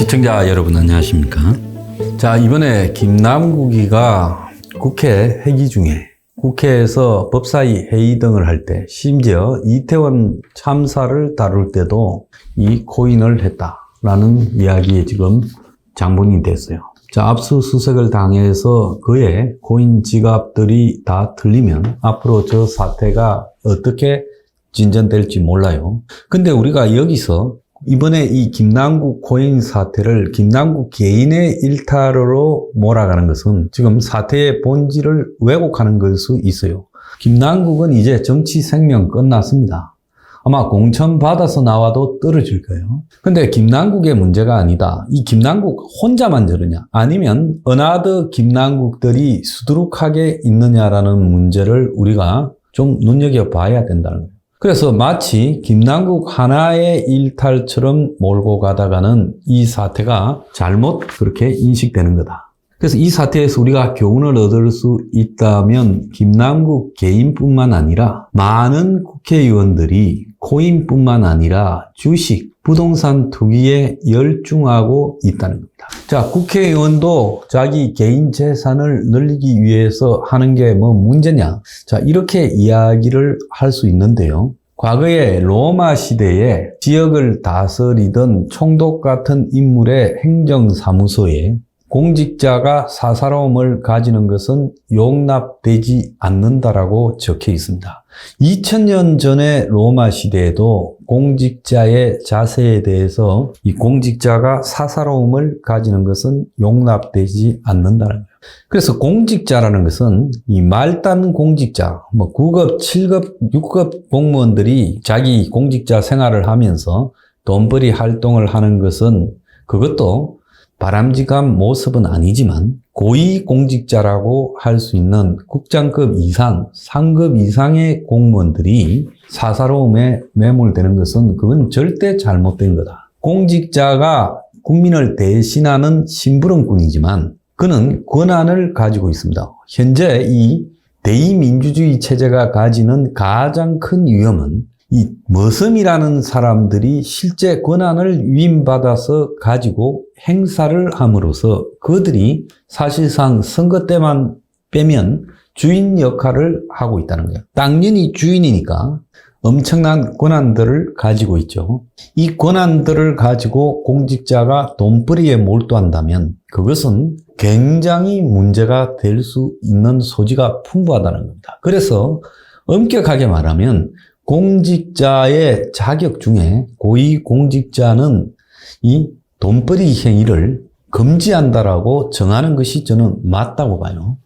시청자 여러분 안녕하십니까? 자, 이번에 김남국이가 국회 회기 중에 국회에서 법사위 회의 등을 할 때 심지어 이태원 참사를 다룰 때도 이 코인을 했다라는 이야기에 지금 장본인이 됐어요. 자, 압수수색을 당해서 그의 코인 지갑들이 다 틀리면 앞으로 저 사태가 어떻게 진전될지 몰라요. 근데 우리가 여기서 이번에 이 김남국 코인 사태를 김남국 개인의 일탈으로 몰아가는 것은 지금 사태의 본질을 왜곡하는 걸 수 있어요. 김남국은 이제 정치 생명 끝났습니다. 아마 공천 받아서 나와도 떨어질 거예요. 근데 김남국의 문제가 아니다. 이 김남국 혼자만 저러냐? 아니면 어나더 김남국들이 수두룩하게 있느냐라는 문제를 우리가 좀 눈여겨봐야 된다는 거예요. 그래서 마치 김남국 하나의 일탈처럼 몰고 가다가는 이 사태가 잘못 그렇게 인식되는 거다. 그래서 이 사태에서 우리가 교훈을 얻을 수 있다면 김남국 개인뿐만 아니라 많은 국회의원들이 코인뿐만 아니라 주식, 부동산 투기에 열중하고 있다는 겁니다. 자, 국회의원도 자기 개인 재산을 늘리기 위해서 하는 게 뭐 문제냐? 자, 이렇게 이야기를 할 수 있는데요. 과거에 로마 시대에 지역을 다스리던 총독 같은 인물의 행정사무소에 공직자가 사사로움을 가지는 것은 용납되지 않는다라고 적혀 있습니다. 2000년 전의 로마 시대에도 공직자의 자세에 대해서 이 공직자가 사사로움을 가지는 것은 용납되지 않는다는 거예요. 그래서 공직자라는 것은 이 말단 공직자, 9급, 7급, 6급 공무원들이 자기 공직자 생활을 하면서 돈벌이 활동을 하는 것은 그것도 바람직한 모습은 아니지만 고위공직자라고 할 수 있는 국장급 이상, 상급 이상의 공무원들이 사사로움에 매몰되는 것은 그건 절대 잘못된 거다. 공직자가 국민을 대신하는 심부름꾼이지만 그는 권한을 가지고 있습니다. 현재 이 대의민주주의 체제가 가지는 가장 큰 위험은 이 머슴이라는 사람들이 실제 권한을 위임받아서 가지고 행사를 함으로써 그들이 사실상 선거 때만 빼면 주인 역할을 하고 있다는 거예요. 당연히 주인이니까 엄청난 권한들을 가지고 있죠. 이 권한들을 가지고 공직자가 돈벌이에 몰두한다면 그것은 굉장히 문제가 될 수 있는 소지가 풍부하다는 겁니다. 그래서 엄격하게 말하면 공직자의 자격 중에 고위공직자는 이 돈벌이 행위를 금지한다라고 정하는 것이 저는 맞다고 봐요.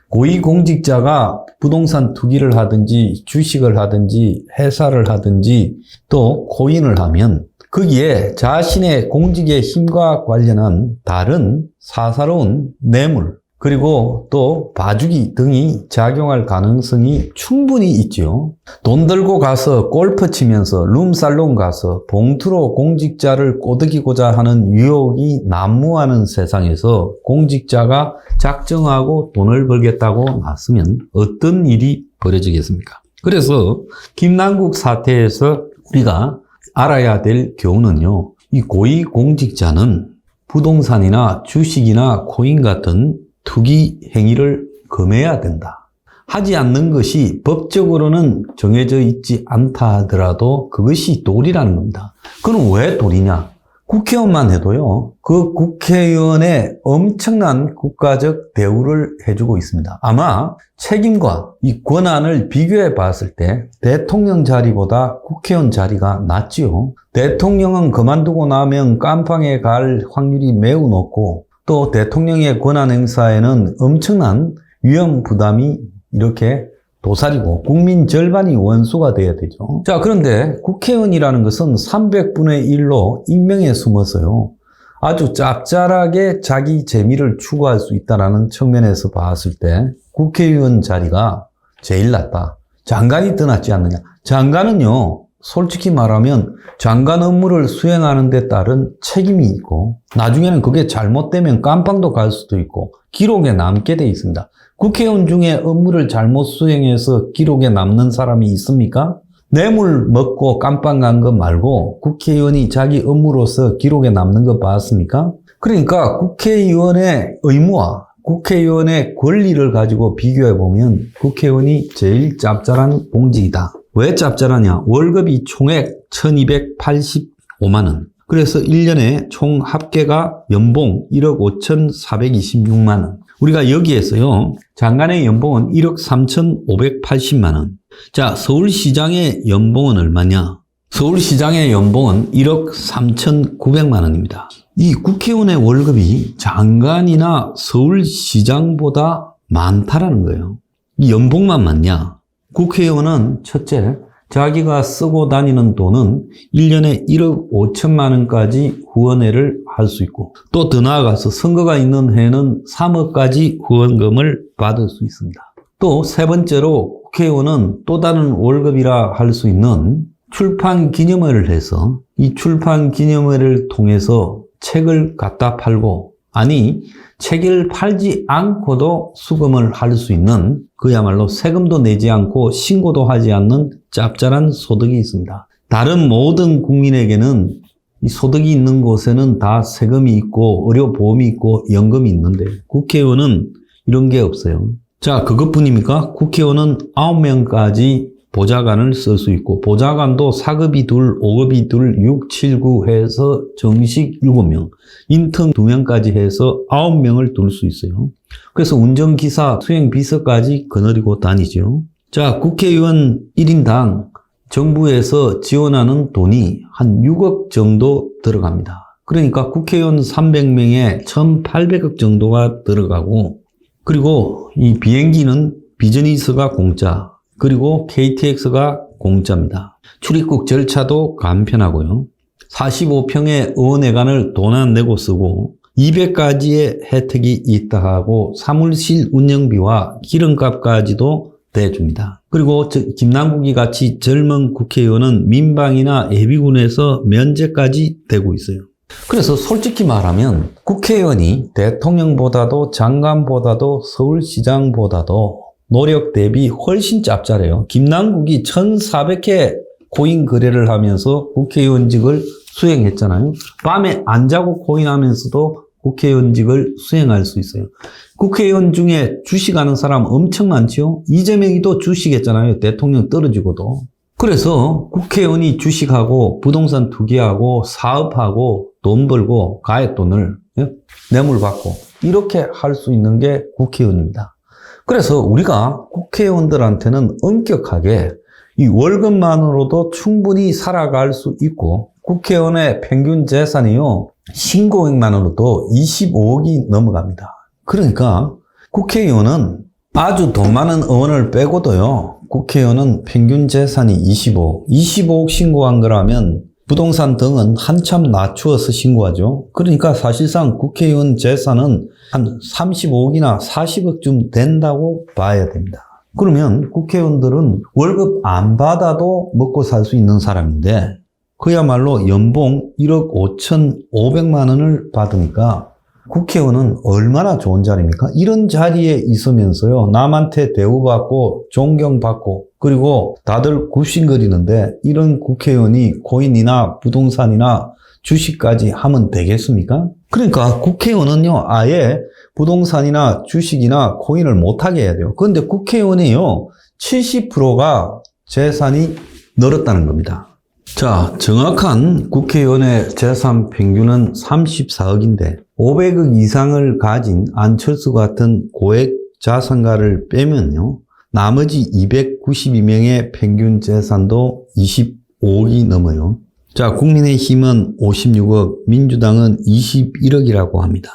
고위공직자가 부동산 투기를 하든지 주식을 하든지 회사를 하든지 또 코인을 하면 거기에 자신의 공직의 힘과 관련한 다른 사사로운 뇌물 그리고 또 봐주기 등이 작용할 가능성이 충분히 있죠. 돈 들고 가서 골프 치면서 룸살롱 가서 봉투로 공직자를 꼬드기고자 하는 유혹이 난무하는 세상에서 공직자가 작정하고 돈을 벌겠다고 나서면 어떤 일이 벌어지겠습니까? 그래서 김남국 사태에서 우리가 알아야 될 교훈은요. 이 고위공직자는 부동산이나 주식이나 코인 같은 투기 행위를 금해야 된다. 하지 않는 것이 법적으로는 정해져 있지 않다 하더라도 그것이 도리라는 겁니다. 그건 왜 도리냐? 국회의원만 해도요. 그 국회의원의 엄청난 국가적 대우를 해주고 있습니다. 아마 책임과 이 권한을 비교해 봤을 때 대통령 자리보다 국회의원 자리가 낫지요. 대통령은 그만두고 나면 깜빵에 갈 확률이 매우 높고 또 대통령의 권한 행사에는 엄청난 위험 부담이 이렇게 도사리고 국민 절반이 원수가 돼야 되죠. 자, 그런데 국회의원이라는 것은 300분의 1로 임명에 숨어서요. 아주 짭짤하게 자기 재미를 추구할 수 있다는 측면에서 봤을 때 국회의원 자리가 제일 낫다. 장관이 더 낫지 않느냐. 장관은요. 솔직히 말하면 장관 업무를 수행하는 데 따른 책임이 있고 나중에는 그게 잘못되면 깜빵도 갈 수도 있고 기록에 남게 돼 있습니다. 국회의원 중에 업무를 잘못 수행해서 기록에 남는 사람이 있습니까? 뇌물 먹고 깜빵 간 것 말고 국회의원이 자기 업무로서 기록에 남는 거 봤습니까? 그러니까 국회의원의 의무와 국회의원의 권리를 가지고 비교해보면 국회의원이 제일 짭짤한 공직이다. 왜 짭짤하냐? 월급이 총액 1285만 원. 그래서 1년에 총 합계가 연봉 1억 5,426만 원. 우리가 여기에서요, 장관의 연봉은 1억 3,580만 원. 자, 서울시장의 연봉은 얼마냐? 서울시장의 연봉은 1억 3,900만 원입니다. 이 국회의원의 월급이 장관이나 서울시장보다 많다라는 거예요. 이 연봉만 많냐? 국회의원은 첫째, 자기가 쓰고 다니는 돈은 1년에 1억 5천만 원까지 후원회를 할 수 있고, 또 더 나아가서 선거가 있는 해는 3억까지 후원금을 받을 수 있습니다. 또 세 번째로 국회의원은 또 다른 월급이라 할 수 있는 출판 기념회를 해서 이 출판 기념회를 통해서 책을 갖다 팔고, 아니 책을 팔지 않고도 수금을 할 수 있는, 그야말로 세금도 내지 않고 신고도 하지 않는 짭짤한 소득이 있습니다. 다른 모든 국민에게는 이 소득이 있는 곳에는 다 세금이 있고 의료보험이 있고 연금이 있는데 국회의원은 이런 게 없어요. 자, 그것뿐입니까? 국회의원은 9명까지 보좌관을 쓸 수 있고, 보좌관도 4급이 둘, 5급이 둘, 6, 7, 9 해서 정식 7명, 인턴 2명까지 해서 9명을 둘 수 있어요. 그래서 운전기사, 수행비서까지 거느리고 다니죠. 자, 국회의원 1인당 정부에서 지원하는 돈이 한 6억 정도 들어갑니다. 그러니까 국회의원 300명에 1,800억 정도가 들어가고, 그리고 이 비행기는 비즈니스가 공짜, 그리고 KTX가 공짜입니다. 출입국 절차도 간편하고요. 45평의 의원회관을 돈 안 내고 쓰고 200가지의 혜택이 있다 하고 사무실 운영비와 기름값까지도 대줍니다. 그리고 김남국이 같이 젊은 국회의원은 민방이나 예비군에서 면제까지 되고 있어요. 그래서 솔직히 말하면 국회의원이 대통령보다도 장관보다도 서울시장보다도 노력 대비 훨씬 짭짤해요. 김남국이 1,400회 코인 거래를 하면서 국회의원직을 수행했잖아요. 밤에 안 자고 코인하면서도 국회의원직을 수행할 수 있어요. 국회의원 중에 주식하는 사람 엄청 많죠. 이재명이도 주식했잖아요. 대통령 떨어지고도. 그래서 국회의원이 주식하고 부동산 투기하고 사업하고 돈 벌고 가액돈을 뇌물 받고 이렇게 할 수 있는 게 국회의원입니다. 그래서 우리가 국회의원들한테는 엄격하게 이 월급만으로도 충분히 살아갈 수 있고, 국회의원의 평균 재산이요, 신고액만으로도 25억이 넘어갑니다. 그러니까 국회의원은 아주 돈 많은 의원을 빼고도요, 국회의원은 평균 재산이 25억 신고한 거라면 부동산 등은 한참 낮추어서 신고하죠. 그러니까 사실상 국회의원 재산은 한 35억이나 40억쯤 된다고 봐야 됩니다. 그러면 국회의원들은 월급 안 받아도 먹고 살 수 있는 사람인데 그야말로 연봉 1억 5,500만 원을 받으니까 국회의원은 얼마나 좋은 자리입니까? 이런 자리에 있으면서요, 남한테 대우받고 존경받고 그리고 다들 굽신거리는데 이런 국회의원이 코인이나 부동산이나 주식까지 하면 되겠습니까? 그러니까 국회의원은요, 아예 부동산이나 주식이나 코인을 못하게 해야 돼요. 그런데 국회의원이요, 70%가 재산이 늘었다는 겁니다. 자, 정확한 국회의원의 재산 평균은 34억인데 500억 이상을 가진 안철수 같은 고액 자산가를 빼면요, 나머지 292명의 평균 재산도 25억이 넘어요. 자, 국민의힘은 56억, 민주당은 21억이라고 합니다.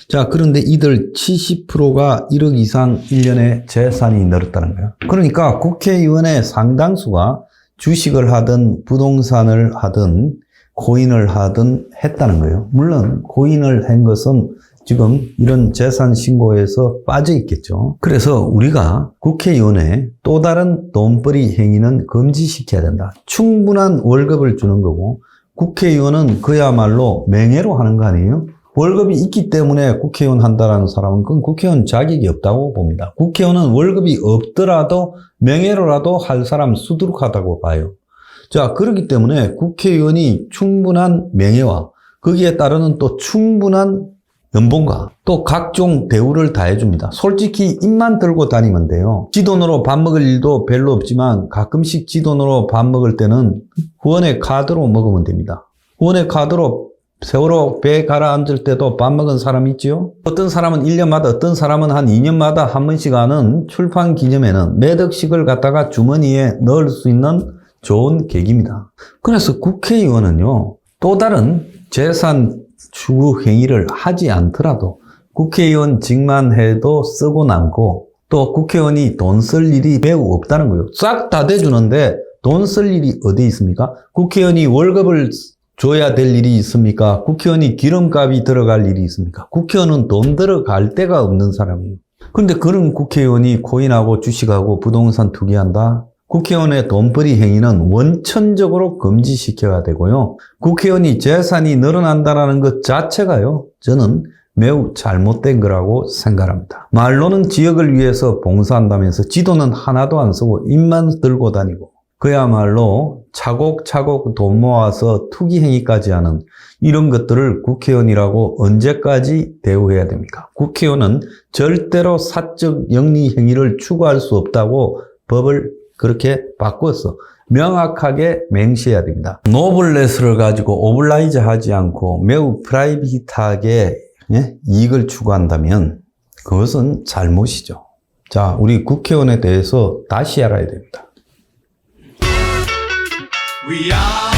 자, 그런데 이들 70%가 1억 이상 1년에 재산이 늘었다는 거예요. 그러니까 국회의원의 상당수가 주식을 하든 부동산을 하든 코인을 하든 했다는 거예요. 물론 코인을 한 것은 지금 이런 재산 신고에서 빠져 있겠죠. 그래서 우리가 국회의원의 또 다른 돈벌이 행위는 금지시켜야 된다. 충분한 월급을 주는 거고, 국회의원은 그야말로 명예로 하는 거 아니에요? 월급이 있기 때문에 국회의원 한다라는 사람은 그건 국회의원 자격이 없다고 봅니다. 국회의원은 월급이 없더라도 명예로라도 할 사람 수두룩하다고 봐요. 자, 그렇기 때문에 국회의원이 충분한 명예와 거기에 따르는 또 충분한 연봉과 또 각종 대우를 다 해줍니다. 솔직히 입만 들고 다니면 돼요. 지 돈으로 밥 먹을 일도 별로 없지만 가끔씩 지 돈으로 밥 먹을 때는 후원의 카드로 먹으면 됩니다. 후원의 카드로 세월호 배 가라앉을 때도 밥 먹은 사람 있지요? 어떤 사람은 1년마다, 어떤 사람은 한 2년마다 한 번씩 하는 출판 기념회는 몇 억씩을 갖다가 주머니에 넣을 수 있는 좋은 계기입니다. 그래서 국회의원은요, 또 다른 재산 추구 행위를 하지 않더라도 국회의원직만 해도 쓰고 남고 또 국회의원이 돈 쓸 일이 매우 없다는 거예요. 싹 다 대주는데 돈 쓸 일이 어디 있습니까? 국회의원이 월급을 줘야 될 일이 있습니까? 국회의원이 기름값이 들어갈 일이 있습니까? 국회의원은 돈 들어갈 데가 없는 사람이에요. 그런데 그런 국회의원이 코인하고 주식하고 부동산 투기한다? 국회의원의 돈벌이 행위는 원천적으로 금지시켜야 되고요. 국회의원이 재산이 늘어난다는 것 자체가요, 저는 매우 잘못된 거라고 생각합니다. 말로는 지역을 위해서 봉사한다면서 지도는 하나도 안 쓰고 입만 들고 다니고 그야말로 차곡차곡 돈 모아서 투기 행위까지 하는 이런 것들을 국회의원이라고 언제까지 대우해야 됩니까? 국회의원은 절대로 사적 영리 행위를 추구할 수 없다고 법을 그렇게 바꿔서 명확하게 맹시해야 됩니다. 노블레스를 가지고 오블라이즈 하지 않고 매우 프라이빗하게 이익을 추구한다면 그것은 잘못이죠. 자, 우리 국회의원에 대해서 다시 알아야 됩니다. We are